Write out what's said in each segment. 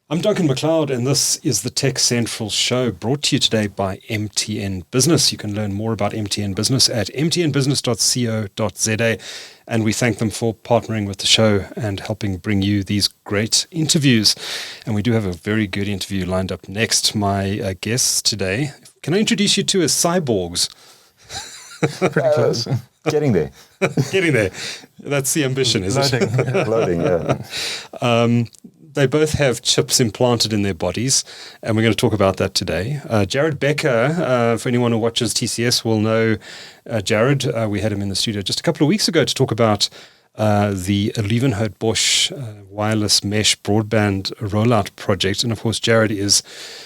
I'm Duncan McLeod, and this is the TechCentral Show, brought to you today by MTN Business. You can learn more about MTN Business at mtnbusiness.co.za, and we thank them for partnering with the show and helping bring you these great interviews. And we do have a very good interview lined up next. My guests today, can I introduce you to as cyborgs? Pretty close. Getting there. Getting there. That's the ambition, isn't it? Loading, yeah. They both have chips implanted in their bodies, and we're going to talk about that today. Jarryd Bekker, for anyone who watches TCS, will know Jarryd. We had him in the studio just a couple of weeks ago to talk about the Olievenhoutbosch wireless mesh broadband rollout project. And of course, Jarryd is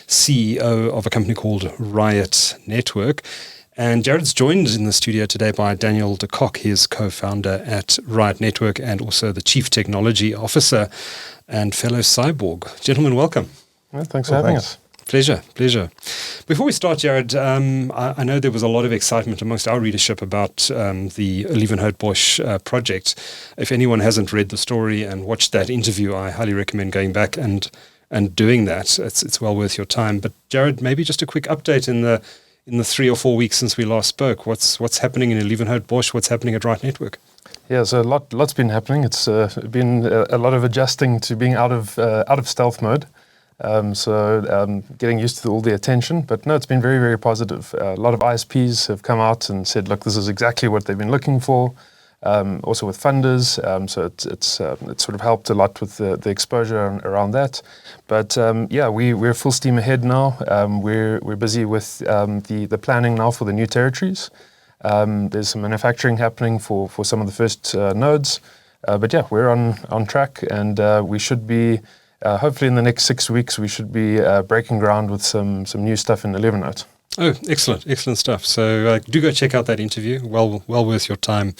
CEO of a company called Riot Network. And Jarryd's joined in the studio today by Daniel de Kock, his co-founder at Riot Network and also the Chief Technology Officer and fellow cyborg. Gentlemen, welcome. Well, thanks for having us. Pleasure. Before we start, Jarryd, I know there was a lot of excitement amongst our readership about the Olievenhoutbosch project. If anyone hasn't read the story and watched that interview, I highly recommend going back and doing that. It's well worth your time. But Jarryd, maybe just a quick update in the 3 or 4 weeks since we last spoke. What's happening in Olievenhoutbosch? What's happening at Riot Network? Yeah, so lots been happening. It's been a lot of adjusting to being out of stealth mode. Getting used to all the attention. But no, it's been very, very positive. A lot of ISPs have come out and said, look, this is exactly what they've been looking for. Also with funders, so it's sort of helped a lot with the exposure around that. But we're full steam ahead now. We're busy with the planning now for the new territories. There's some manufacturing happening for some of the first nodes. We're on track, and we should be hopefully in the next 6 weeks we should be breaking ground with some new stuff in Olievenhout. Oh, excellent stuff. So do go check out that interview. Well worth your time.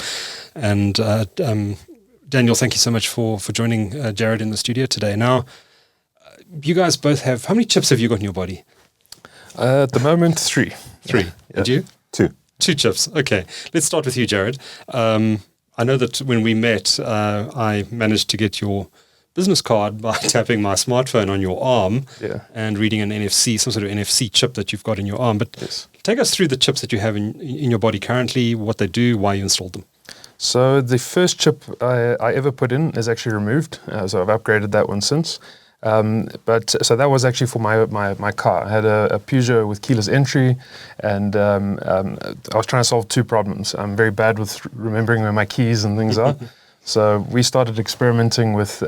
And Daniel, thank you so much for joining Jarryd in the studio today. Now, you guys both have, how many chips have you got in your body? At the moment, 3. 3. Yeah. And you? 2. 2 chips. Okay. Let's start with you, Jarryd. I know that when we met, I managed to get your business card by tapping my smartphone on your arm and reading an NFC, some sort of NFC chip that you've got in your arm. But take us through the chips that you have in your body currently, what they do, why you installed them. So the first chip I ever put in is actually removed. So I've upgraded that one since. So that was actually for my car. I had a Peugeot with keyless entry, and I was trying to solve 2 problems. I'm very bad with remembering where my keys and things are. So we started experimenting with,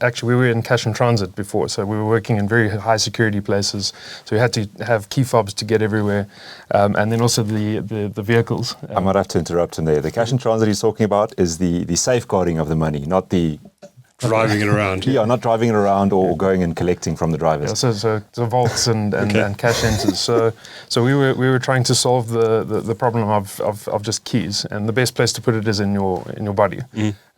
actually we were in cash and transit before, so we were working in very high security places. So we had to have key fobs to get everywhere, and then also the vehicles. I might have to interrupt in there. The cash and transit he's talking about is the safeguarding of the money, not the... Driving it around. Yeah, not driving it around or going and collecting from the drivers. Yeah, so vaults and cash enters. So we were trying to solve the problem of just keys, and the best place to put it is in your body.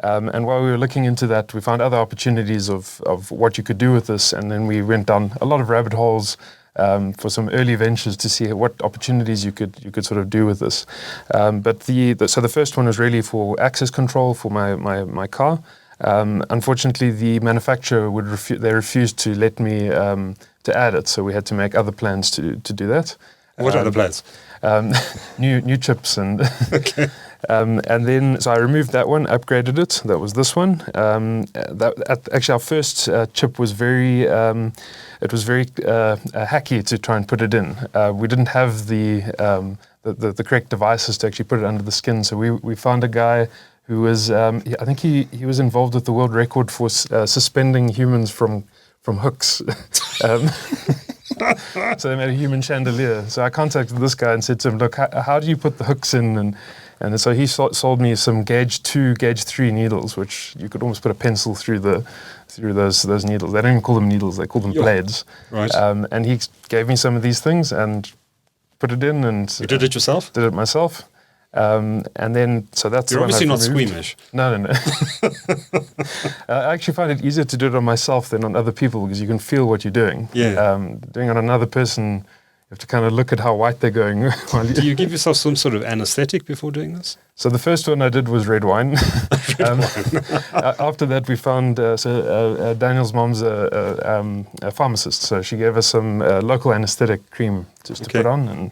And while we were looking into that, we found other opportunities of what you could do with this, and then we went down a lot of rabbit holes for some early ventures to see what opportunities you could sort of do with this. But so the first one was really for access control for my car. Unfortunately, the manufacturer refused to let me to add it, so we had to make other plans to do that. What other plans? New chips and Okay. And then so I removed that one, upgraded it. That was this one. Actually, our first chip was very hacky to try and put it in. We didn't have the correct devices to actually put it under the skin, so we found a guy who was, I think he was involved with the world record for suspending humans from hooks. So they made a human chandelier. So I contacted this guy and said to him, look, how do you put the hooks in? And so he sold me some gauge 2, gauge 3 needles, which you could almost put a pencil through those needles. They don't even call them needles, they call them blades. Right. And he gave me some of these things and put it in. And you did it yourself? Did it myself. And then, so that's You're the one obviously not removed. squeamish. No. I actually find it easier to do it on myself than on other people because you can feel what you're doing. Yeah. Doing it on another person have to kind of look at how white they're going. Do you give yourself some sort of anesthetic before doing this? So the first one I did was red wine. After that, we found Daniel's mom's a pharmacist, so she gave us some local anesthetic cream just to put on, and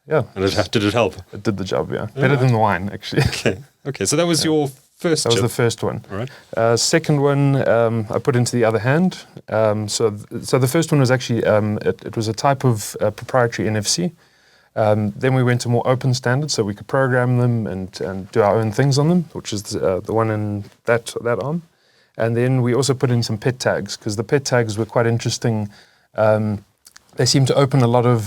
yeah. And did it help? It did the job, yeah. Better than the wine, actually. Okay. So that was your first. That was the first one. All right. Second one, I put into the other hand. So the first one was actually it was a type of proprietary NFC. Then we went to more open standards, so we could program them and do our own things on them, which is the one in that arm. And then we also put in some pet tags, because the pet tags were quite interesting. They seem to open a lot of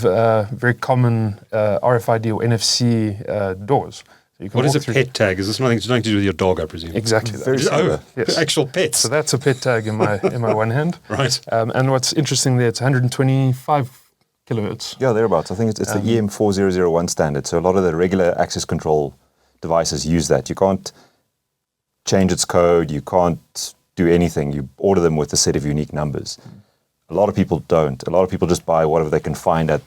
very common RFID or NFC doors. So what is a pet tag? Is this nothing to do with your dog, I presume? Exactly. Very similar. Yes. Actual pets. So that's a pet tag in my one hand. Right. And what's interesting there, it's 125 kilohertz. Yeah, thereabouts. I think it's the EM4001 standard. So a lot of the regular access control devices use that. You can't change its code. You can't do anything. You order them with a set of unique numbers. A lot of people don't. A lot of people just buy whatever they can find at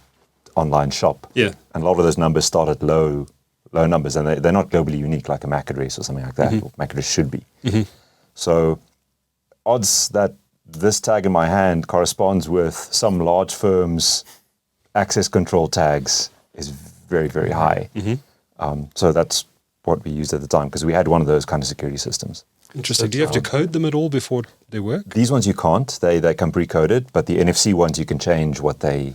online shop. Yeah. And a lot of those numbers start at low numbers, and they're not globally unique like a MAC address or something like that. Or MAC address should be. So odds that this tag in my hand corresponds with some large firm's access control tags is very, very high. So that's what we used at the time, because we had one of those kind of security systems. Interesting. Do you have to code them at all before they work? These ones you can't. They come pre-coded, but the NFC ones you can change what they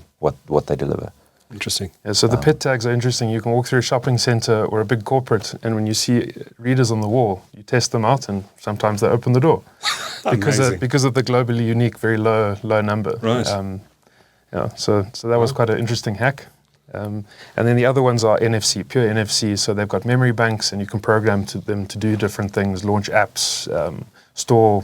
deliver. Interesting. Yeah, so the pet tags are interesting. You can walk through a shopping center or a big corporate, and when you see readers on the wall, you test them out, and sometimes they open the door because of the globally unique, very low number. Right. So that was quite an interesting hack. And then the other ones are NFC, pure NFC. So they've got memory banks, and you can program them to do different things, launch apps, store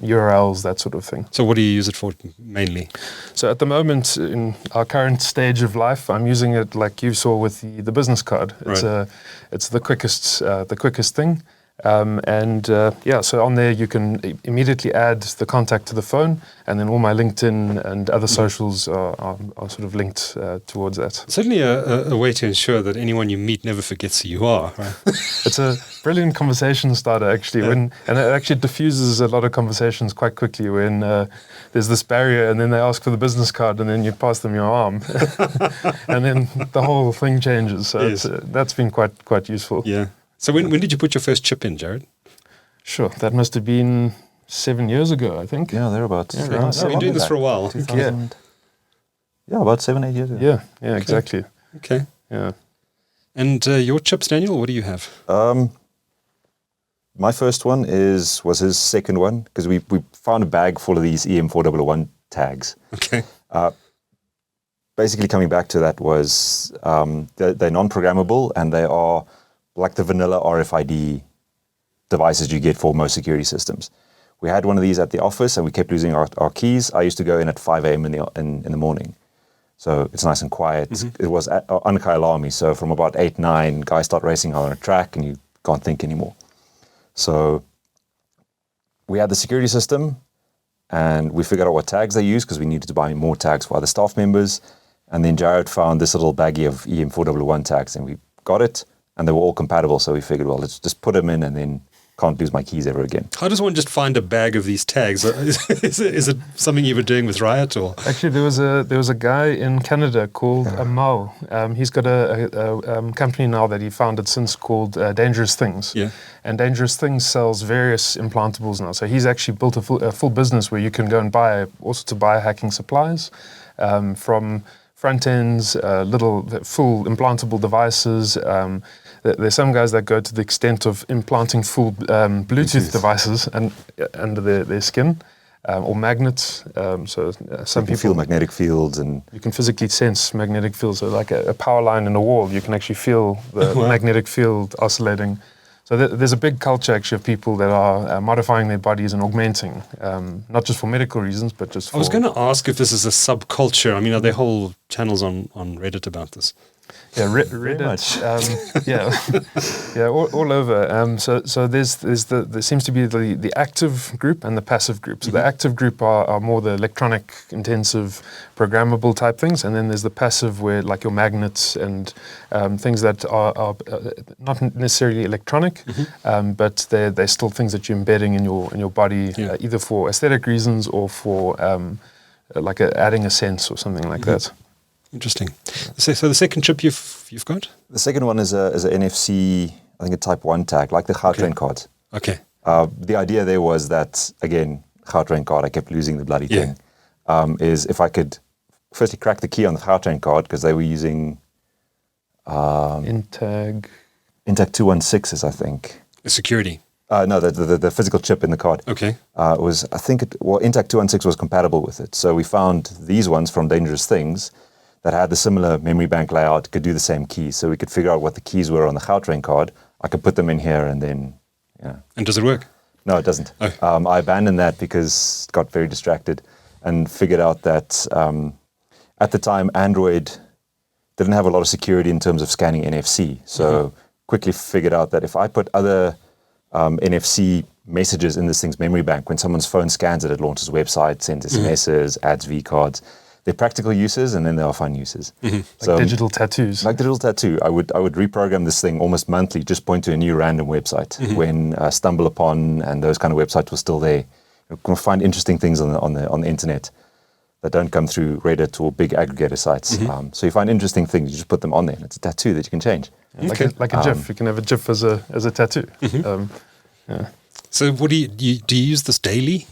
URLs, that sort of thing. So what do you use it for mainly? So at the moment, in our current stage of life, I'm using it like you saw with the business card. It's the quickest thing. So on there you can immediately add the contact to the phone, and then all my LinkedIn and other socials are sort of linked towards that. Certainly a way to ensure that anyone you meet never forgets who you are. Right? It's a brilliant conversation starter, actually, and it actually diffuses a lot of conversations quite quickly when there's this barrier, and then they ask for the business card, and then you pass them your arm, and then the whole thing changes. So that's been quite useful. Yeah. So when did you put your first chip in, Jarryd? Sure, that must have been 7 years ago, I think. Yeah, thereabouts. Yeah, You've been doing this for a while. Yeah, about 7-8 years ago. Yeah, exactly. Okay. Yeah. And your chips, Daniel, what do you have? My first one was his second one, because we found a bag full of these EM4001 tags. Okay. Basically, coming back to that was they're non-programmable, and they are like the vanilla RFID devices you get for most security systems. We had one of these at the office, and we kept losing our keys. I used to go in at 5 a.m. in the morning. So it's nice and quiet. It was Anakai alarmy, so from about 8, 9, guys start racing on a track, and you can't think anymore. So we had the security system, and we figured out what tags they use, because we needed to buy more tags for other staff members. And then Jarryd found this little baggie of EM4001 tags, and we got it. And they were all compatible, so we figured, well, let's just put them in, and then can't lose my keys ever again. How does one just find a bag of these tags? Is it something you were doing with Riot, or? Actually, there was a guy in Canada called Amal. He's got a company now that he founded since called Dangerous Things. Yeah. And Dangerous Things sells various implantables now. So he's actually built a full business where you can go and buy all sorts of biohacking supplies, from front ends, little full implantable devices. There's some guys that go to the extent of implanting full Bluetooth devices under their skin, or magnets. Some people feel magnetic fields, and you can physically sense magnetic fields. So like a power line in a wall, you can actually feel the magnetic field oscillating. So there's a big culture actually of people that are modifying their bodies and augmenting, not just for medical reasons, but just for... I was going to ask if this is a subculture. I mean, are there whole channels on Reddit about this. Yeah, Reddit. All over. So there seems to be the active group and the passive group. So the active group are more the electronic intensive programmable type things, and then there's the passive where like your magnets and things that are not necessarily electronic, but they're still things that you're embedding in your body, either for aesthetic reasons or for like adding a sense or something like that. Interesting. So the second chip you've got? The second one is a NFC, I think a type 1 tag, like the Gauteng card. Okay. The idea there was that, again, Gauteng card, I kept losing the bloody thing, is if I could firstly crack the key on the Gauteng card, because they were using Intag 216s, I think. Security. No, the physical chip in the card. Okay. Intag 216 was compatible with it. So we found these ones from Dangerous Things that had the similar memory bank layout, could do the same keys. So we could figure out what the keys were on the Gauteng card. I could put them in here and then, And does it work? No, it doesn't. Oh. I abandoned that because got very distracted and figured out that at the time, Android didn't have a lot of security in terms of scanning NFC. So quickly figured out that if I put other NFC messages in this thing's memory bank, when someone's phone scans it, it launches websites, sends SMSs, adds V-cards. They're practical uses, and then there are fun uses. So, like digital tattoos. Like digital tattoo. I would reprogram this thing almost monthly, just point to a new random website. When Stumble Upon and those kind of websites were still there. You can find interesting things on the internet that don't come through Reddit or big aggregator sites. So you find interesting things, you just put them on there, and it's a tattoo that you can change. Like a GIF. You can have a GIF as a tattoo. So what do you use this daily?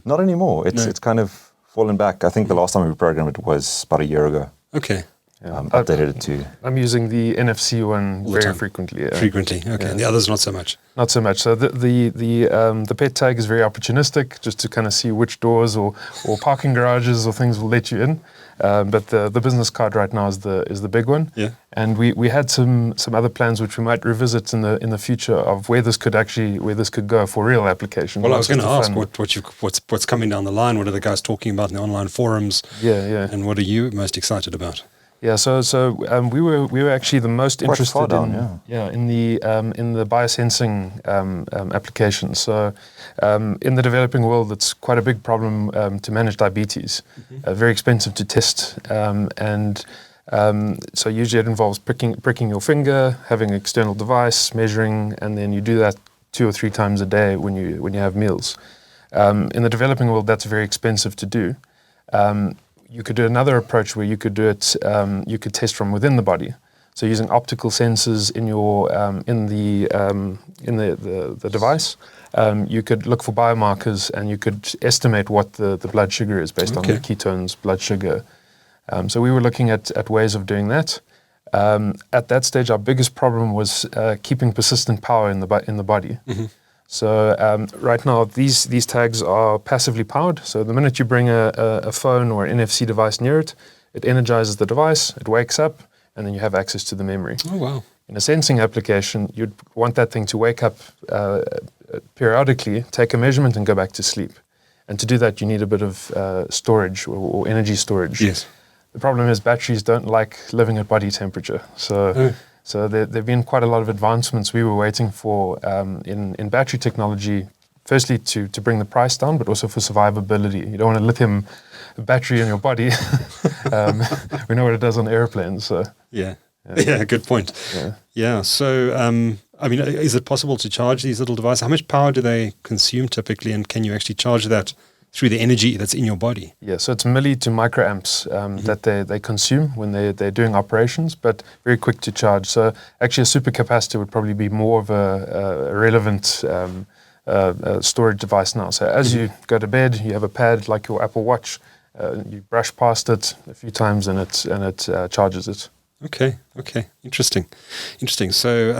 Not anymore. It's kind of fallen back. I think the last time we programmed it was about a year ago. Okay. Updated it too. I'm using the NFC one very frequently. Frequently, okay. And the others not so much. Not so much. So the pet tag is very opportunistic, just to kind of see which doors or parking garages or things will let you in. But the business card right now is the big one. Yeah. And we had some other plans which we might revisit in the future of where this could go for real application. Well, I was going to ask what's coming down the line. What are the guys talking about in the online forums? Yeah. And what are you most excited about? Yeah, so we were actually the most interested in the biosensing application. So in the developing world, it's quite a big problem to manage diabetes. Very expensive to test, and so usually it involves pricking your finger, having an external device, measuring, and then you do that 2 or 3 times a day when you have meals. In the developing world, that's very expensive to do. You could do another approach where you could do it. You could test from within the body, so using optical sensors in your in the device. You could look for biomarkers, and you could estimate what the blood sugar is based on the ketones, blood sugar. So we were looking at ways of doing that. At that stage, our biggest problem was keeping persistent power in the body. So right now, these tags are passively powered. So the minute you bring a phone or an NFC device near it, it energizes the device, it wakes up, and then you have access to the memory. Oh, wow. In a sensing application, you'd want that thing to wake up periodically, take a measurement, and go back to sleep. And to do that, you need a bit of storage or energy storage. Yes. The problem is batteries don't like living at body temperature. So there have been quite a lot of advancements we were waiting for in battery technology, firstly to bring the price down, but also for survivability. You don't want a lithium battery in your body. We know what it does on airplanes. So. Yeah, good point. Yeah. So, is it possible to charge these little devices? How much power do they consume typically, and can you actually charge that through the energy that's in your body? Yeah, so it's milli to microamps that they consume when they're doing operations, but very quick to charge. So actually a supercapacitor would probably be more of a relevant storage device now. So as you go to bed, you have a pad like your Apple Watch, you brush past it a few times and it charges it. Okay. Interesting. So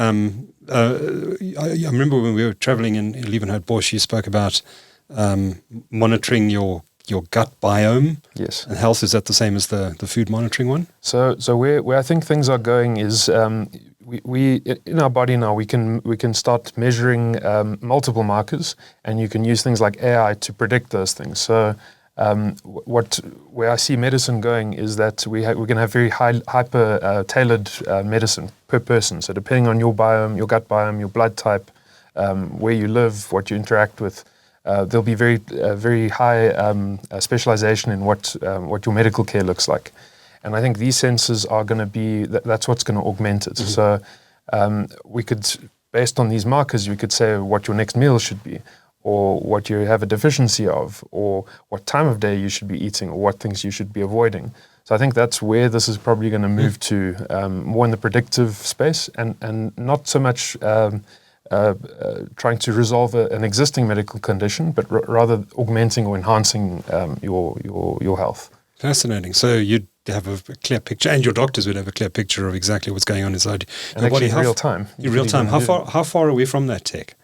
I remember when we were traveling in Olievenhoutbosch, you spoke about monitoring your gut biome. Yes. And health, is that the same as the food monitoring one? So where I think things are going is we in our body now we can start measuring multiple markers, and you can use things like AI to predict those things. So Where I see medicine going is that we're going to have very hyper tailored medicine per person. So depending on your biome, your gut biome, your blood type, where you live, what you interact with, there'll be very high specialization in what your medical care looks like. And I think these sensors are going to be, that's what's going to augment it. So we could, based on these markers, we could say what your next meal should be, or what you have a deficiency of, or what time of day you should be eating, or what things you should be avoiding. So I think that's where this is probably going to move to, more in the predictive space, and not so much trying to resolve an existing medical condition, but rather augmenting or enhancing your health. Fascinating. So you'd have a clear picture, and your doctors would have a clear picture of exactly what's going on inside your body. In real time. In real time. How far are we from that tech?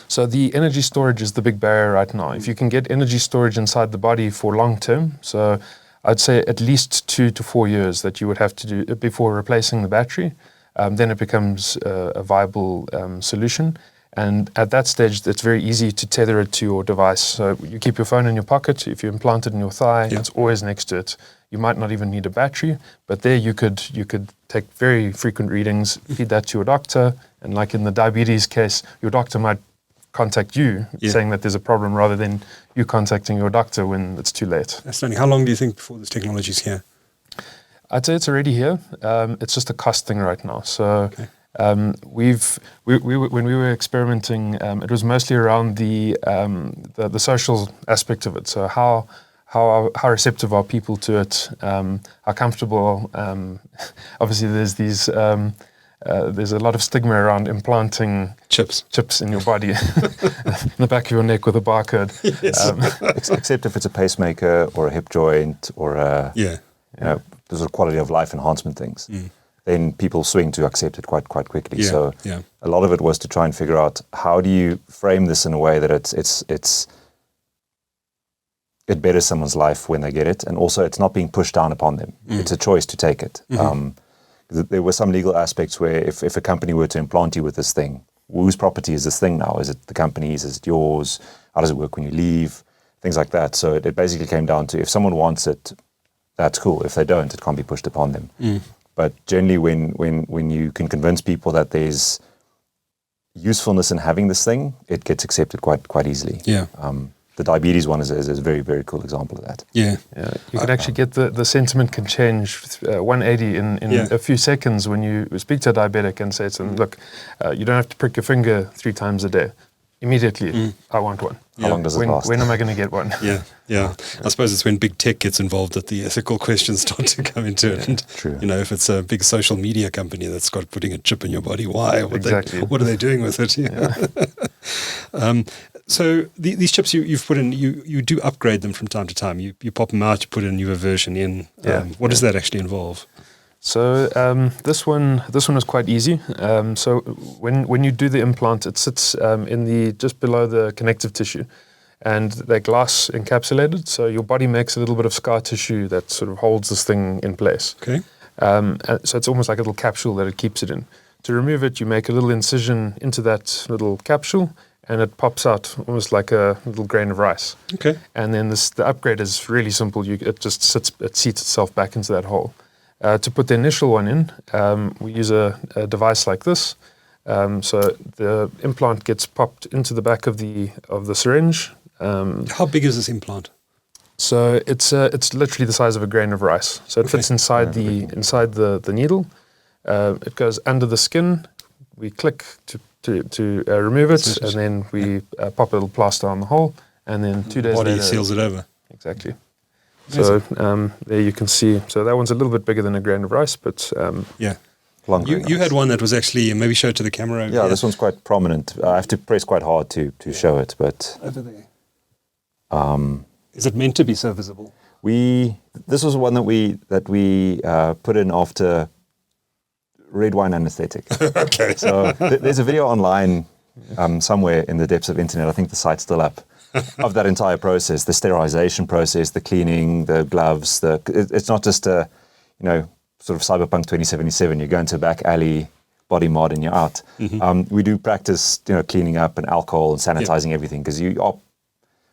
So the energy storage is the big barrier right now. If you can get energy storage inside the body for long term, so I'd say at least 2 to 4 years that you would have to do before replacing the battery, then it becomes a viable solution. And at that stage, it's very easy to tether it to your device. So you keep your phone in your pocket. If you implant it in your thigh, it's always next to it. You might not even need a battery, but there you could take very frequent readings, feed that to your doctor, and like in the diabetes case, your doctor might contact you saying that there's a problem rather than you contacting your doctor when it's too late. Fascinating. How long do you think before this technology is here? I'd say it's already here. It's just a cost thing right now. So when we were experimenting, it was mostly around the social aspect of it. So how receptive are people to it? How comfortable? Obviously, there's a lot of stigma around implanting chips in your body, in the back of your neck with a barcode. Yes. Except if it's a pacemaker or a hip joint or those are quality of life enhancement things. Then people swing to accept it quite quickly. So a lot of it was to try and figure out how do you frame this in a way that it betters someone's life when they get it, and also it's not being pushed down upon them. It's a choice to take it. There were some legal aspects where if a company were to implant you with this thing, whose property is this thing now? Is it the company's? Is it yours? How does it work when you leave? Things like that. So it basically came down to if someone wants it, that's cool. If they don't, it can't be pushed upon them. But generally when you can convince people that there's usefulness in having this thing, it gets accepted quite easily. The diabetes one is a very, very cool example of that. You can actually get the sentiment can change 180 in a few seconds when you speak to a diabetic and say to them, look, you don't have to prick your finger 3 times a day. Immediately, I want one. How long does it last? When am I going to get one? I suppose it's when big tech gets involved that the ethical questions start to come into it. And, true. If it's a big social media company that's got putting a chip in your body, why? What are they doing with it? So these chips you've put in, you do upgrade them from time to time. You pop them out, you put a newer version in. What does that actually involve? So this one is quite easy. So when you do the implant, it sits in just below the connective tissue, and they're glass encapsulated. So your body makes a little bit of scar tissue that sort of holds this thing in place. Okay. So it's almost like a little capsule that it keeps it in. To remove it, you make a little incision into that little capsule, and it pops out almost like a little grain of rice. Okay. And then the upgrade is really simple. It seats itself back into that hole. To put the initial one in, we use a device like this. So the implant gets popped into the back of the syringe. How big is this implant? So it's literally the size of a grain of rice. So it fits inside the needle. It goes under the skin. We click to remove it, and then we pop a little plaster on the hole, and then 2 days later, body seals it over. Exactly. So there you can see. So that one's a little bit bigger than a grain of rice, but You had one that was actually, maybe show it to the camera. Yeah, this one's quite prominent. I have to press quite hard to show it, but over there. Is it meant to be so visible? This was one that we put in after red wine anesthetic. Okay. So there's a video online somewhere in the depths of internet. I think the site's still up. Of that entire process, the sterilization process, the cleaning, the gloves. It's not just a, sort of cyberpunk 2077. You go into a back alley, body mod, and you're out. We do practice, cleaning up and alcohol and sanitizing everything, because you are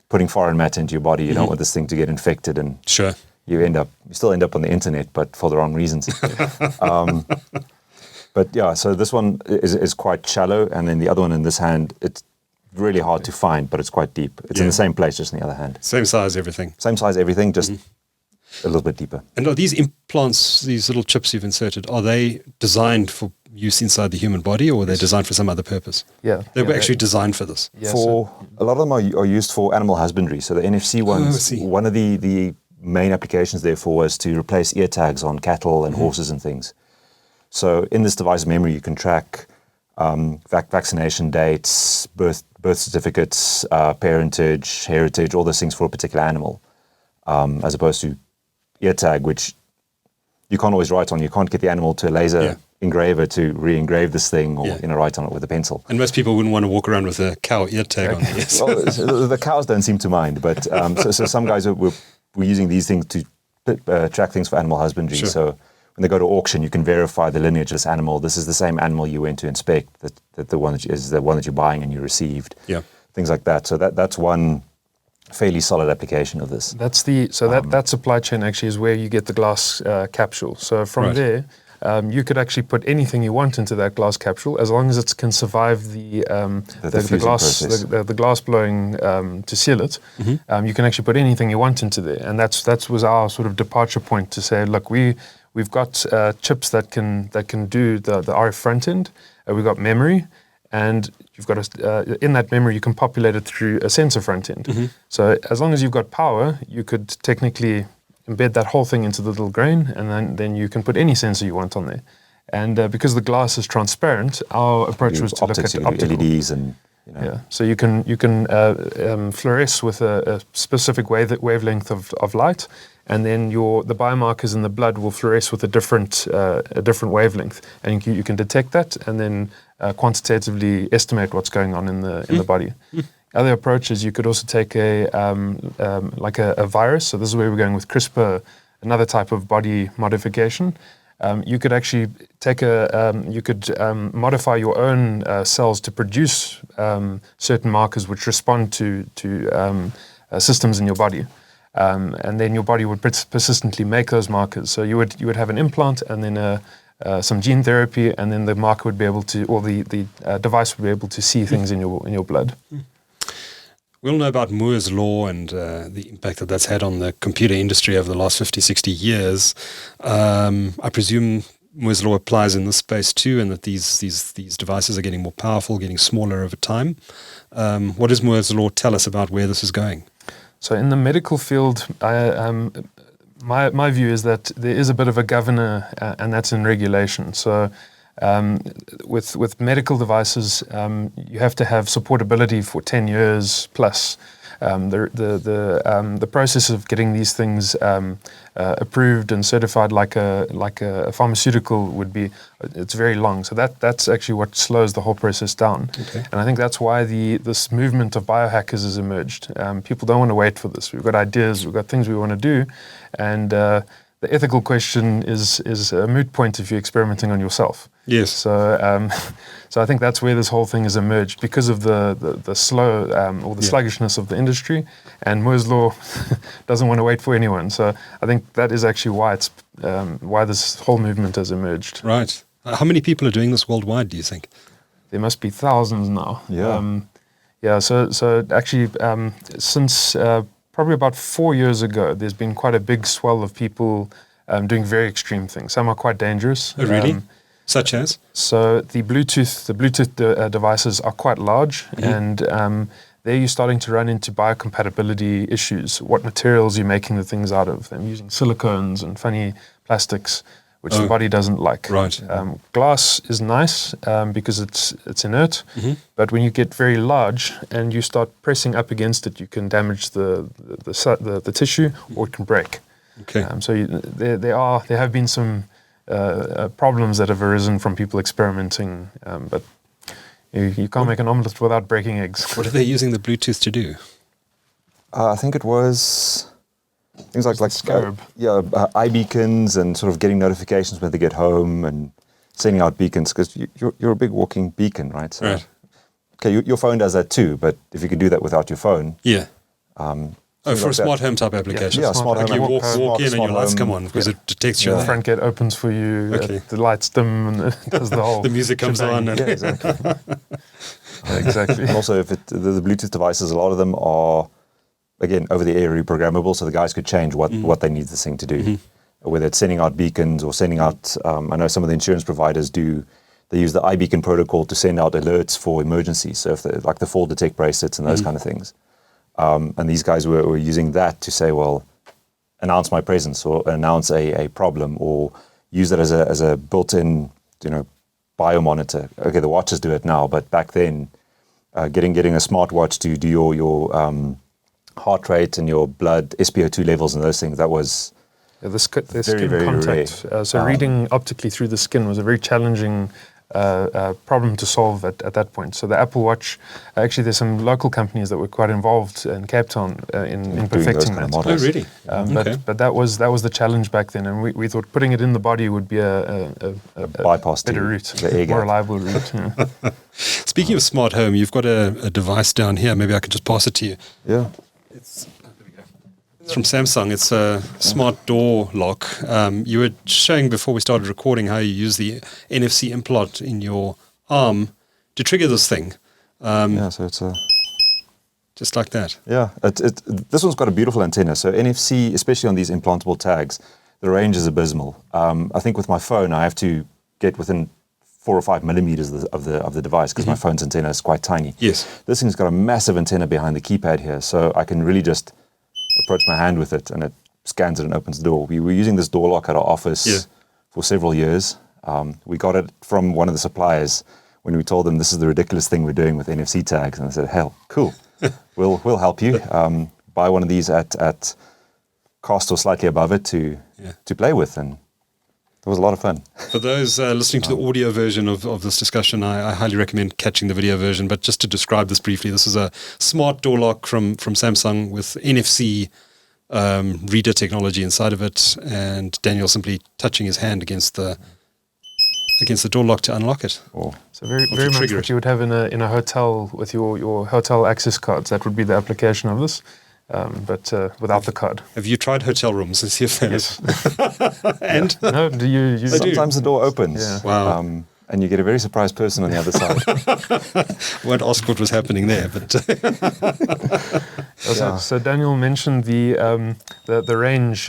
putting foreign matter into your body. You don't want this thing to get infected, and Sure. you still end up on the internet, but for the wrong reasons. But yeah, so this one is quite shallow, and then the other one in this hand, it's really hard to find, but it's quite deep. It's in the same place, just in the other hand. Same size, everything. Same size, everything, just a little bit deeper. And are these implants, these little chips you've inserted, are they designed for use inside the human body, or are they designed for some other purpose? Yeah. They were actually designed for this. Yeah, A lot of them are used for animal husbandry. So the NFC ones, one of the main applications therefore was to replace ear tags on cattle and horses and things. So in this device memory, you can track vaccination dates, birth certificates, parentage, heritage, all those things for a particular animal, as opposed to ear tag, which you can't always write on. You can't get the animal to a laser engraver to re-engrave this thing or write on it with a pencil. And most people wouldn't want to walk around with a cow ear tag on. Yes. Well, the cows don't seem to mind, but so some guys were using these things to track things for animal husbandry. Sure. So when they go to auction, you can verify the lineage of this animal. This is the same animal you went to inspect, that the one is the one that you're buying and you received. Yeah. Things like that. So that's one fairly solid application of this. That supply chain actually is where you get the glass capsule. So from there, you could actually put anything you want into that glass capsule, as long as it can survive the glass blowing to seal it. You can actually put anything you want into there, and that was our sort of departure point to say, look, we've got chips that can do the RF front end. We've got memory, and you've got in that memory you can populate it through a sensor front end. So as long as you've got power, you could technically embed that whole thing into the little grain, and then you can put any sensor you want on there. And because the glass is transparent, our approach was to look at optical LEDs and so you can fluoresce with a specific wavelength of light, and then the biomarkers in the blood will fluoresce with a different wavelength, and you can detect that and then quantitatively estimate what's going on in the body. Other approaches, you could also take a virus. So this is where we're going with CRISPR, another type of body modification. You could actually take modify your own cells to produce certain markers which respond to systems in your body, and then your body would persistently make those markers. So you would have an implant and then some gene therapy, and then the marker would be able to, or the device would be able to see things in your blood. We all know about Moore's Law and the impact that's had on the computer industry over the last 50, 60 years. I presume Moore's Law applies in this space too, and that these devices are getting more powerful, getting smaller over time. What does Moore's Law tell us about where this is going? So in the medical field, my view is that there is a bit of a governor, and that's in regulation. So with medical devices, you have to have supportability for 10 years plus. The process of getting these things approved and certified like a pharmaceutical would be, it's very long. So that's actually what slows the whole process down. Okay. And I think that's why this movement of biohackers has emerged. People don't want to wait for this. We've got ideas, we've got things we want to do, and the ethical question is a moot point if you're experimenting on yourself. Yes. So I think that's where this whole thing has emerged, because of the slow or the sluggishness of the industry, and Moore's Law doesn't want to wait for anyone. So I think that is actually why this whole movement has emerged. Right. How many people are doing this worldwide, do you think? There must be thousands now. Yeah. So actually, since probably about 4 years ago, there's been quite a big swell of people doing very extreme things. Some are quite dangerous. Oh, really? Such as? So the Bluetooth devices are quite large, and there you're starting to run into biocompatibility issues. What materials you're making the things out of? I'm using silicones and funny plastics, which the body doesn't like. Right. Glass is nice because it's inert, but when you get very large and you start pressing up against it, you can damage the tissue, or it can break. Okay. So there have been some problems that have arisen from people experimenting, but you can't make an omelette without breaking eggs. What are they using the Bluetooth to do? I think it was things like Scarab. iBeacons, and sort of getting notifications when they get home and sending out beacons, because you're a big walking beacon, right? So, right. Okay, your phone does that too, but if you could do that without your phone, For a smart home type application. Yeah, smart like home. you walk in and your lights come on because Yeah. it detects you. The front gate opens for you, Okay. the lights dim, and it does the whole. The music comes on. And Yeah, exactly. Exactly. And also, if the Bluetooth devices, a lot of them are, again, over-the-air reprogrammable, so the guys could change what they need this thing to do. Whether it's sending out beacons or sending out, I know some of the insurance providers do, they use the iBeacon protocol to send out alerts for emergencies, so if like the fall detect bracelets and those kind of things. And these guys were using that to say, well, announce my presence or announce a problem or use that as a built-in, biomonitor. Okay, the watches do it now, but back then, getting a smartwatch to do your heart rate and your blood SpO2 levels and those things, that was The skin very contact. So reading optically through the skin was a very challenging problem to solve at that point. So the Apple Watch, actually there's some local companies that were quite involved in Cape Town in perfecting that. Oh, really? But that was the challenge back then, and we thought putting it in the body would be a bypass better to route, the air more gap. reliable route. Yeah. Speaking of smart home, you've got a device down here. Maybe I could just pass it to you. Yeah. It's from Samsung. It's a smart door lock. You were showing before we started recording how you use the NFC implant in your arm to trigger this thing. So it's a... Just like that. Yeah, this one's got a beautiful antenna. So NFC, especially on these implantable tags, the range is abysmal. I think with my phone, I have to get within 4 or 5 millimeters of the device because my phone's antenna is quite tiny. Yes. This thing's got a massive antenna behind the keypad here, so I can really just approach my hand with it and it scans it and opens the door. We were using this door lock at our office for several years. We got it from one of the suppliers when we told them this is the ridiculous thing we're doing with NFC tags, and they said, "Hell, cool, we'll help you. Buy one of these at cost or slightly above it to play with," and it was a lot of fun. For those listening to the audio version of this discussion, I highly recommend catching the video version. But just to describe this briefly, this is a smart door lock from Samsung with NFC reader technology inside of it, and Daniel simply touching his hand against the door lock to unlock it. So very much what you would have in a hotel with your hotel access cards. That would be the application of this. But without the card. Have you tried hotel rooms and see if there's... And? No, do you use it? Sometimes the door opens. Yeah. Wow. And you get a very surprised person on the other side. Won't ask what was happening there, but... So Daniel mentioned the range,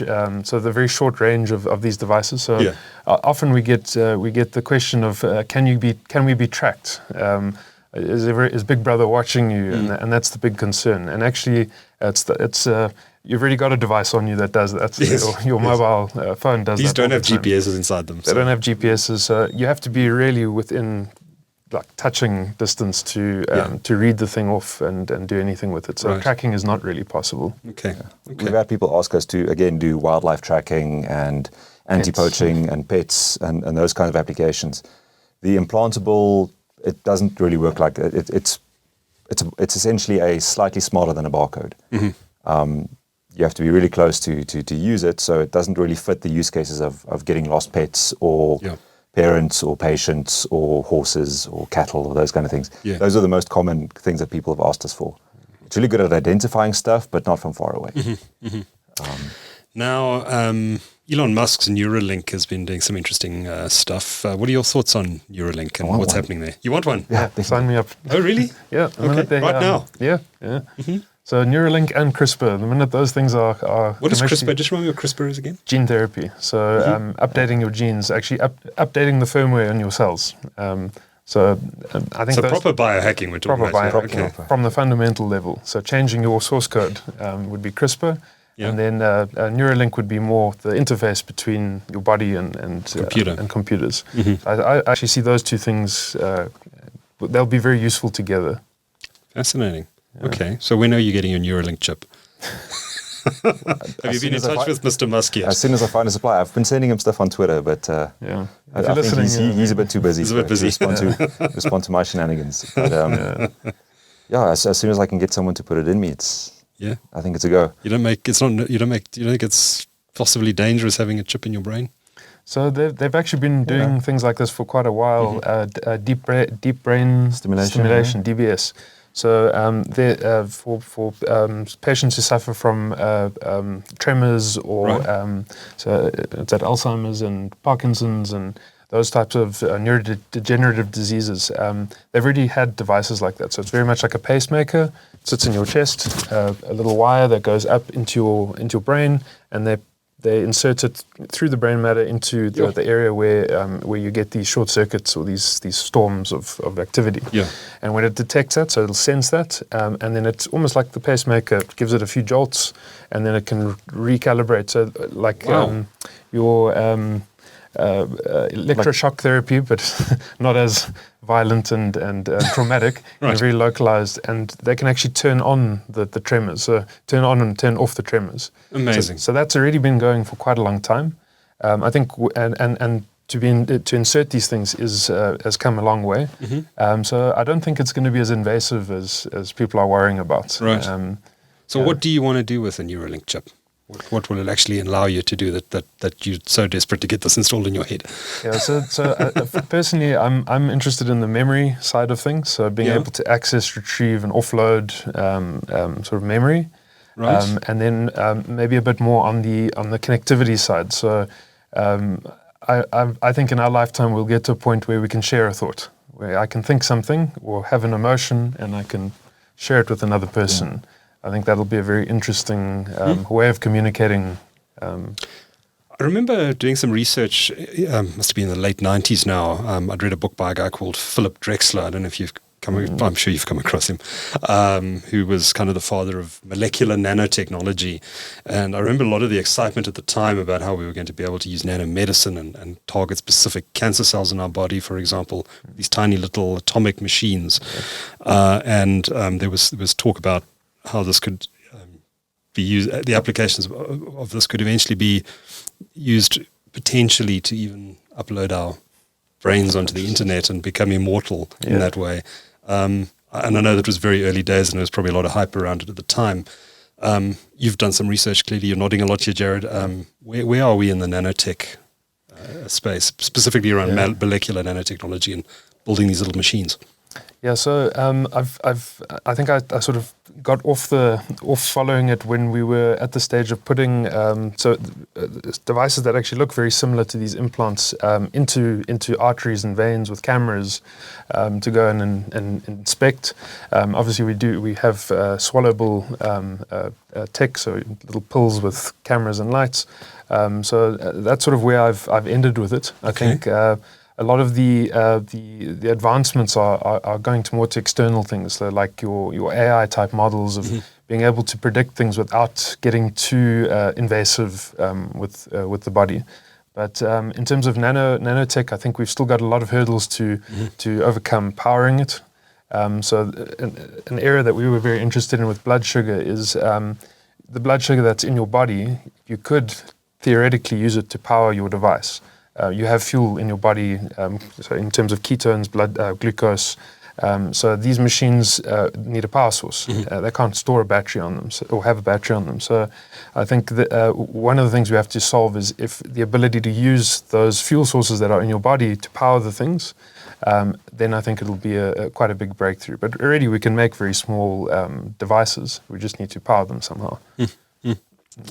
so the very short range of these devices. So often we get the question of can we be tracked? Is Big Brother watching you? And that's the big concern. And actually, you've already got a device on you that does that. Yes. Your mobile phone does that. These don't have GPSs inside them. They don't have GPSs. So you have to be really within touching distance to read the thing off and do anything with it. So tracking is not really possible. Okay. We've had people ask us to, again, do wildlife tracking and anti-poaching and pets and those kind of applications. The implantable... It doesn't really work like it. It's essentially a slightly smaller than a barcode. You have to be really close to use it, so it doesn't really fit the use cases of getting lost pets or parents or patients or horses or cattle or those kind of things. Yeah. Those are the most common things that people have asked us for. It's really good at identifying stuff, but not from far away. Now, Elon Musk's Neuralink has been doing some interesting stuff. What are your thoughts on Neuralink and what's happening there? You want one? Yeah, sign me up. Oh, really? Yeah. Okay. Right now? Yeah. So Neuralink and CRISPR, the minute those things are what is CRISPR? Just remind me what CRISPR is again? Gene therapy. So updating your genes, actually updating the firmware on your cells. I think proper biohacking we're talking about. From the fundamental level. So changing your source code would be CRISPR. Yeah. And then Neuralink would be more the interface between your body and computers. I actually see those two things, they'll be very useful together. Fascinating. Yeah. Okay, so when are you getting your Neuralink chip? Have you been in touch with Mr. Musk yet? As soon as I find a supplier. I've been sending him stuff on Twitter, but I think he's a bit too busy. He's a bit busy. Respond to my shenanigans. But, as soon as I can get someone to put it in me, I think it's a go. You don't think it's possibly dangerous having a chip in your brain? So they've actually been doing things like this for quite a while. Deep brain stimulation, DBS. So for patients who suffer from tremors or so it's at Alzheimer's and Parkinson's and those types of neurodegenerative diseases, they've already had devices like that. So it's very much like a pacemaker. It sits in your chest, a little wire that goes up into your brain, and they insert it through the brain matter into the area where you get these short circuits or these storms of activity. Yeah. And when it detects that, so it'll sense that, and then it's almost like the pacemaker. It gives it a few jolts, and then it can recalibrate. So like your electroshock therapy, but not as violent and traumatic, and very localized, and they can actually turn on the tremors, so turn on and turn off the tremors. Amazing. So that's already been going for quite a long time. I think, and to insert these things has come a long way. So I don't think it's going to be as invasive as people are worrying about. Right. So what do you want to do with a Neuralink chip? What will it actually allow you to do that you're so desperate to get this installed in your head? Yeah, so personally, I'm interested in the memory side of things. So being able to access, retrieve, and offload sort of memory, right? And then maybe a bit more on the connectivity side. So I think in our lifetime we'll get to a point where we can share a thought, where I can think something or have an emotion, and I can share it with another person. I think that'll be a very interesting way of communicating. I remember doing some research, must have been in the late 90s now. I'd read a book by a guy called Philip Drexler. I don't know if you've I'm sure you've come across him, who was kind of the father of molecular nanotechnology. And I remember a lot of the excitement at the time about how we were going to be able to use nanomedicine and target specific cancer cells in our body, for example, these tiny little atomic machines. And there was talk about how this could be used, the applications of this could eventually be used potentially to even upload our brains onto the internet and become immortal in that way. And I know that was very early days and there was probably a lot of hype around it at the time. You've done some research, clearly. You're nodding a lot here, Jarryd. Where are we in the nanotech space, specifically around molecular nanotechnology and building these little machines? Yeah, so I think I sort of got off following it when we were at the stage of putting devices that actually look very similar to these implants into arteries and veins with cameras to go in and inspect. Obviously, we have swallowable tech, so little pills with cameras and lights. So that's sort of where I've ended with it. I think. A lot of the advancements are going more to external things, so like your AI type models of being able to predict things without getting too invasive with the body. But in terms of nanotech, I think we've still got a lot of hurdles to overcome powering it. So an area that we were very interested in with blood sugar is the blood sugar that's in your body. You could theoretically use it to power your device. You have fuel in your body, so in terms of ketones, blood glucose. So these machines need a power source. They can't store a battery on them or have a battery on them. So I think that one of the things we have to solve is if the ability to use those fuel sources that are in your body to power the things, then I think it'll be quite a big breakthrough. But already we can make very small devices. We just need to power them somehow.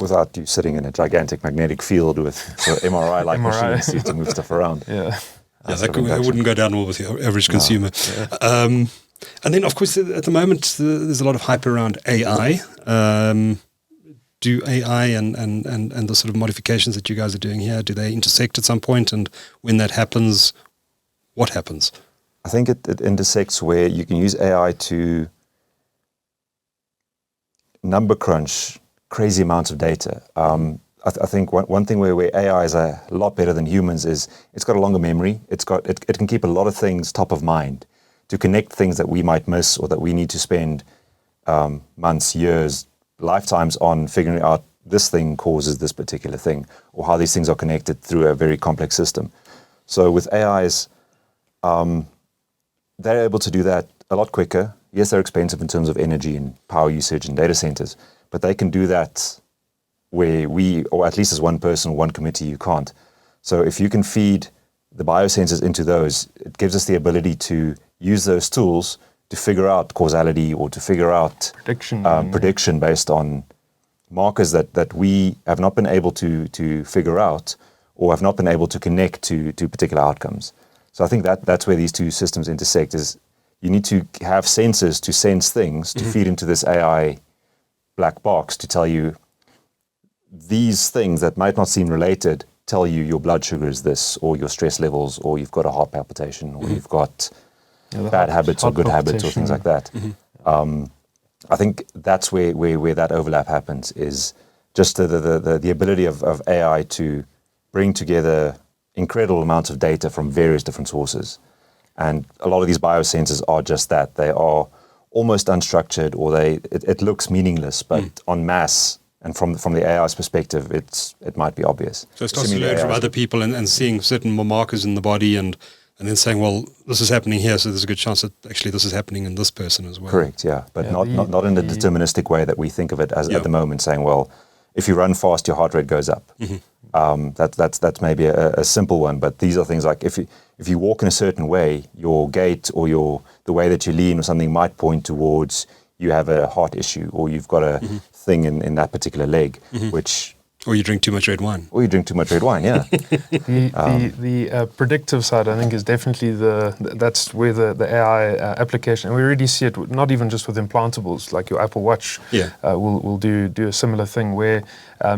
Without you sitting in a gigantic magnetic field with sort of MRI-like machines to move stuff around. That wouldn't go down well with your average consumer. And then, of course, at the moment, there's a lot of hype around AI. Do AI and the sort of modifications that you guys are doing here, do they intersect at some point? And when that happens, what happens? I think it intersects where you can use AI to number crunch crazy amounts of data. I think one thing where AI is a lot better than humans is it's got a longer memory. It can keep a lot of things top of mind to connect things that we might miss or that we need to spend months, years, lifetimes on figuring out this thing causes this particular thing or how these things are connected through a very complex system. So with AIs, they're able to do that a lot quicker. Yes, they're expensive in terms of energy and power usage and data centers, but they can do that where we, or at least as one person or one committee, you can't. So if you can feed the biosensors into those, it gives us the ability to use those tools to figure out causality or to figure out prediction based on markers that we have not been able to figure out or have not been able to connect to particular outcomes. So I think that's where these two systems intersect, is you need to have sensors to sense things, to feed into this AI black box to tell you these things that might not seem related, tell you your blood sugar is this, or your stress levels, or you've got a heart palpitation, or you've got bad habits or good habits or things like that. I think that's where that overlap happens, is just the ability of AI to bring together incredible amounts of data from various different sources. And a lot of these biosensors are just that. They are almost unstructured, or it looks meaningless, but en masse, and from the AI's perspective, it might be obvious. So it starts to learn from other people and seeing certain markers in the body and then saying, well, this is happening here, so there's a good chance that actually this is happening in this person as well. Correct, yeah. But not in the deterministic way that we think of it as at the moment, saying, well, if you run fast, your heart rate goes up. That's maybe a simple one, but these are things like if you walk in a certain way, your gait or the way that you lean or something might point towards you have a heart issue, or you've got a thing in that particular leg, which... Or you drink too much red wine. Yeah. The predictive side, I think, is definitely that's where the AI application, and we already see it not even just with implantables, like your Apple Watch will do a similar thing where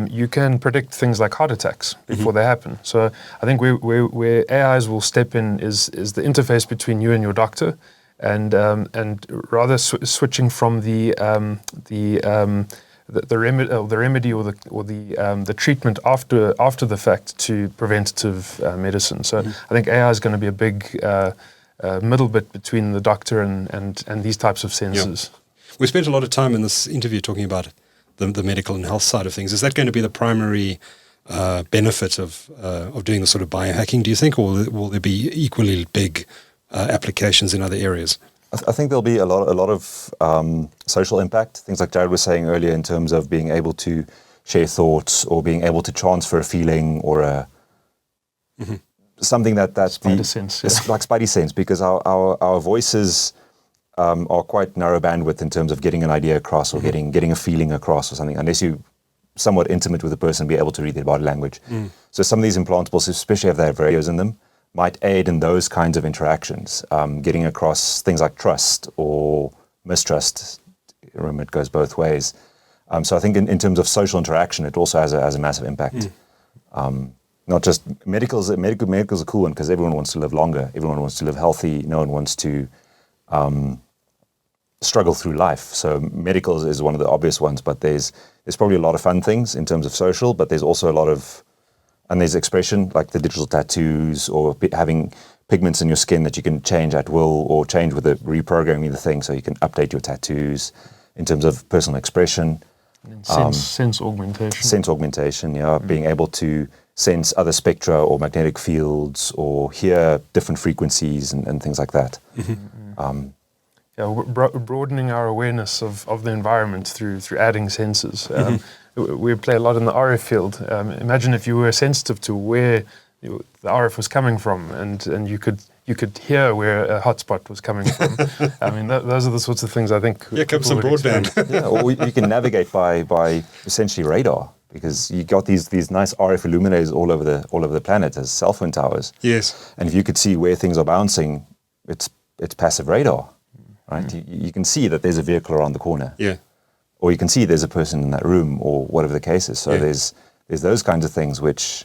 you can predict things like heart attacks before they happen. So I think where AIs will step in is the interface between you and your doctor, and rather switching from the remedy or the treatment after the fact to preventative medicine. So I think AI is going to be a big middle bit between the doctor and these types of sensors. Yeah. We spent a lot of time in this interview talking about the medical and health side of things. Is that going to be the primary benefit of doing the sort of biohacking, do you think, or will there be equally big applications in other areas? I think there'll be a lot of social impact, things like Jarryd was saying earlier, in terms of being able to share thoughts or being able to transfer a feeling or something that Spidey sense, like Spidey sense, because our voices are quite narrow bandwidth in terms of getting an idea across or getting a feeling across or something, unless you're somewhat intimate with the person, be able to read their body language. So some of these implantables, especially if they have radios in them, might aid in those kinds of interactions, getting across things like trust or mistrust. Remember, it goes both ways. So I think in terms of social interaction, it also has a massive impact. Not just medicals are cool one because everyone wants to live longer. Everyone wants to live healthy. No one wants to struggle through life. So medicals is one of the obvious ones, but there's probably a lot of fun things in terms of social, but there's also a lot of, and there's expression, like the digital tattoos or having pigments in your skin that you can change at will or change with reprogramming the thing, so you can update your tattoos in terms of personal expression. And sense augmentation. Sense augmentation, being able to sense other spectra or magnetic fields or hear different frequencies and things like that. Broadening our awareness of the environment through adding sensors. We play a lot in the RF field. Imagine if you were sensitive to where the RF was coming from, and you could hear where a hotspot was coming from. I mean, those are the sorts of things I think. Yeah, come some broadband. Or you can navigate by essentially radar, because you got these nice RF illuminators all over the planet as cell phone towers. Yes. And if you could see where things are bouncing, it's passive radar, right? You can see that there's a vehicle around the corner. Yeah. Or you can see there's a person in that room, or whatever the case is. So there's those kinds of things which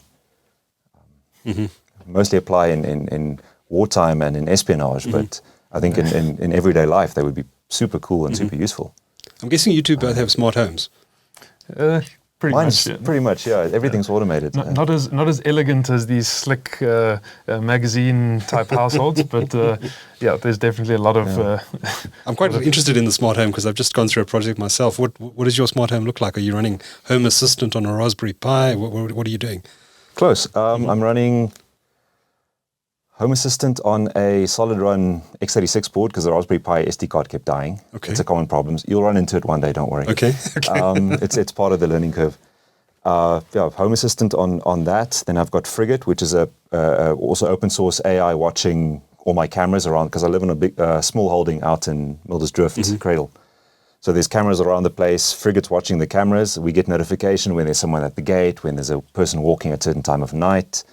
mostly apply in wartime and in espionage, but I think in everyday life they would be super cool and super useful. I'm guessing you two both have smart homes. Pretty much, yeah. Everything's automated. Not as elegant as these slick magazine type households, but there's definitely a lot of. I'm quite interested in the smart home because I've just gone through a project myself. What does your smart home look like? Are you running Home Assistant on a Raspberry Pi? What are you doing? Close. I'm running Home Assistant on a solid run x86 board because the Raspberry Pi SD card kept dying. Okay. It's a common problem. You'll run into it one day, don't worry. Okay. It's part of the learning curve. Home Assistant on that. Then I've got Frigate, which is a also open source AI watching all my cameras around, because I live in a big, small holding out in Mildersdrift, Cradle. So there's cameras around the place, frigates watching the cameras. We get notification when there's someone at the gate, when there's a person walking at a certain time of night.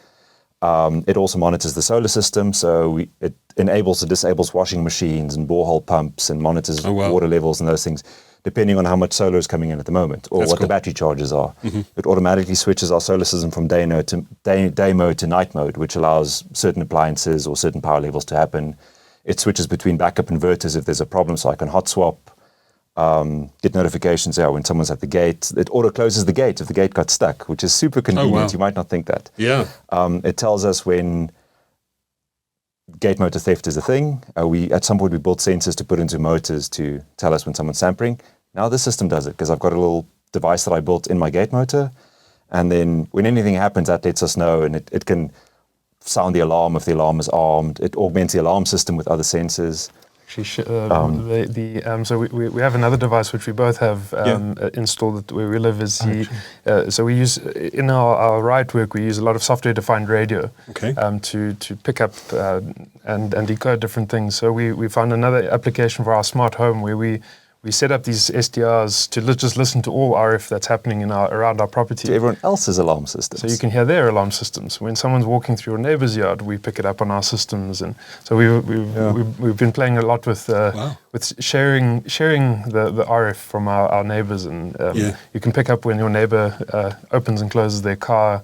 It also monitors the solar system, so it enables and disables washing machines and borehole pumps and monitors water levels and those things, depending on how much solar is coming in at the moment or what the battery charges are. It automatically switches our solar system from day mode to night mode, which allows certain appliances or certain power levels to happen. It switches between backup inverters if there's a problem, so I can hot swap. Get notifications when someone's at the gate. It auto closes the gate if the gate got stuck, which is super convenient. You might not think that. Yeah. It tells us when gate motor theft is a thing. At some point we built sensors to put into motors to tell us when someone's tampering. Now the system does it because I've got a little device that I built in my gate motor, and then when anything happens, that lets us know, and it can sound the alarm if the alarm is armed. It augments the alarm system with other sensors. So we have another device which we both have installed where we live. So we use in our Riot work, we use a lot of software-defined radio to pick up and decode different things. So we found another application for our smart home where we set up these SDRs to just listen to all RF that's happening around our property. To everyone else's alarm systems. So you can hear their alarm systems. When someone's walking through your neighbour's yard, we pick it up on our systems. And so we've been playing a lot with sharing the RF from our neighbours. And you can pick up when your neighbour opens and closes their car.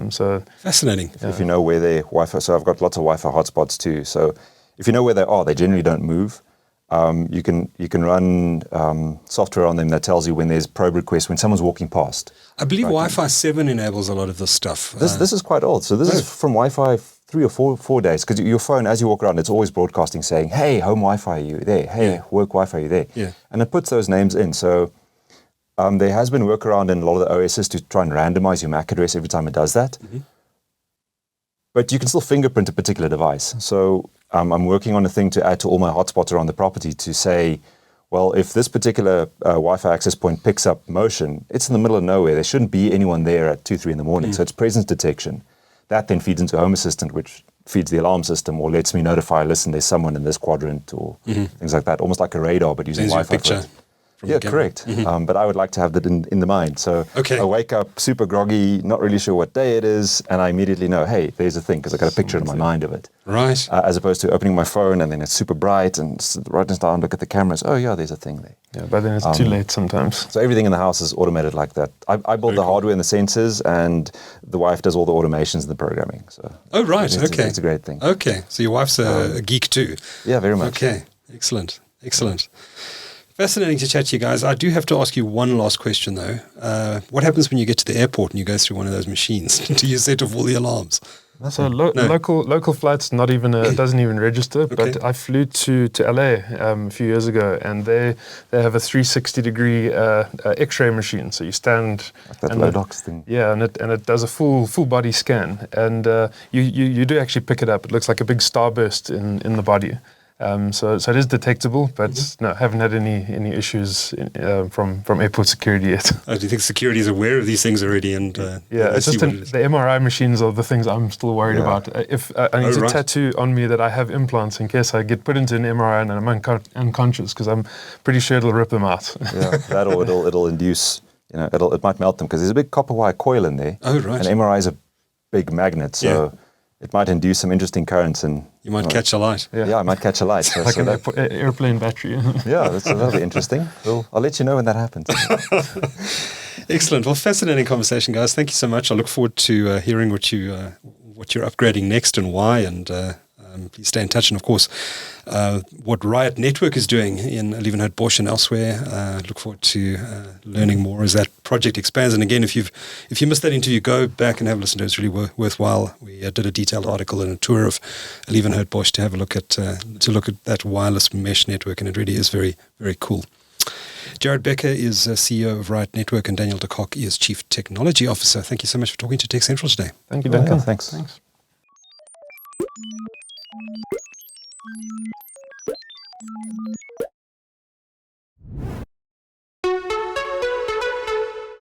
So fascinating. If you know where their Wi-Fi, so I've got lots of Wi-Fi hotspots too. So if you know where they are, they generally don't move. You can run software on them that tells you when there's probe requests, when someone's walking past. I believe Wi-Fi 7 enables a lot of this stuff. This is quite old. So this is from Wi-Fi 3 or 4 days, because your phone, as you walk around, it's always broadcasting saying, hey, home Wi-Fi, are you there? Hey, work Wi-Fi, are you there? Yeah. And it puts those names in. So there has been workaround in a lot of the OSs to try and randomize your MAC address every time it does that. But you can still fingerprint a particular device. So I'm working on a thing to add to all my hotspots around the property to say, well, if this particular Wi-Fi access point picks up motion, it's in the middle of nowhere. There shouldn't be anyone there at 2, 3 in the morning. So it's presence detection. That then feeds into Home Assistant, which feeds the alarm system or lets me notify, listen, there's someone in this quadrant or things like that. Almost like a radar, but using Wi-Fi. Picture. Yeah, correct. But I would like to have that in the mind. So I wake up super groggy, not really sure what day it is, and I immediately know, hey, there's a thing, because I got a picture in my mind of it. Right. As opposed to opening my phone and then it's super bright and writing down, look at the cameras. Oh yeah, there's a thing there. Yeah, but then it's too late sometimes. So everything in the house is automated like that. I build the hardware and the sensors, and the wife does all the automations and the programming. So it's a great thing. Okay, so your wife's a geek too. Yeah, very much. Okay, excellent. Fascinating to chat to you guys. I do have to ask you one last question though. What happens when you get to the airport and you go through one of those machines? Do you set off all the alarms? So local flights, not even doesn't even register. But I flew to LA a few years ago, and they have a 360-degree X-ray machine. So you stand like that Lodox thing. Yeah, and it does a full body scan, and you do actually pick it up. It looks like a big starburst in the body. So it is detectable, but no, haven't had any issues from airport security yet. Do you think security is aware of these things already? And it's just the MRI machines are the things I'm still worried about. If I need to tattoo on me that I have implants in case I get put into an MRI and I'm unconscious, because I'm pretty sure it'll rip them out. Yeah, that or it'll induce, it might melt them, because there's a big copper wire coil in there. Oh, right. And MRI is a big magnet, so it might induce some interesting currents, and you might catch a light. Yeah, I might catch a light. Like an airplane battery. Yeah, that'll be interesting. I'll let you know when that happens. Excellent. Well, fascinating conversation, guys. Thank you so much. I look forward to hearing what you're upgrading next and why, and please stay in touch. And of course, what Riot Network is doing in Olievenhoutbosch and elsewhere. Look forward to learning more as that project expands. And again, if you missed that interview, go back and have a listen to it. It's really worthwhile. We did a detailed article and a tour of Olievenhoutbosch to have a look at that wireless mesh network, and it really is very, very cool. Jarryd Bekker is CEO of Riot Network, and Daniel de Kock is Chief Technology Officer. Thank you so much for talking to TechCentral today. Thank you, Duncan. Thanks.